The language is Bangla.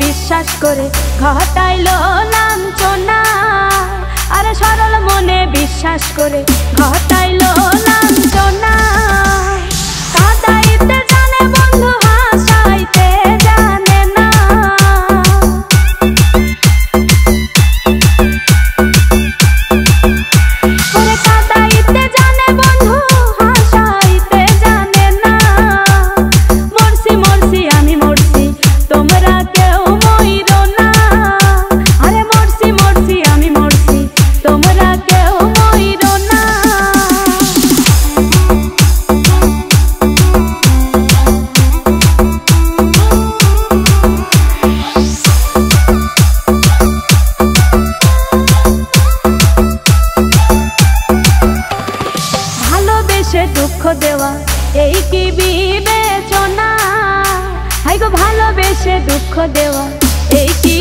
বিশ্বাস করে ঘটাইলো লাঞ্ছনা। আরে সরল মনে বিশ্বাস করে ঘটাইলো লাঞ্ছনা। কাঁদাইতে জানে বন্ধু হাসাইতে জানে না। ওরে কাঁদাইতে জানে বন্ধু হাসাইতে জানে না। মরছি মরছি আমি মরছি তোমরা কেউ মইরো না। আরে মরছি মরছি আমি মরছি তোমরা কেউ মইরো না। ভালোবেসে দুঃখ দেওয়া এই কি বিবেচনা? হাই গো ভালোবেসে দুঃখ দেওয়া এই কি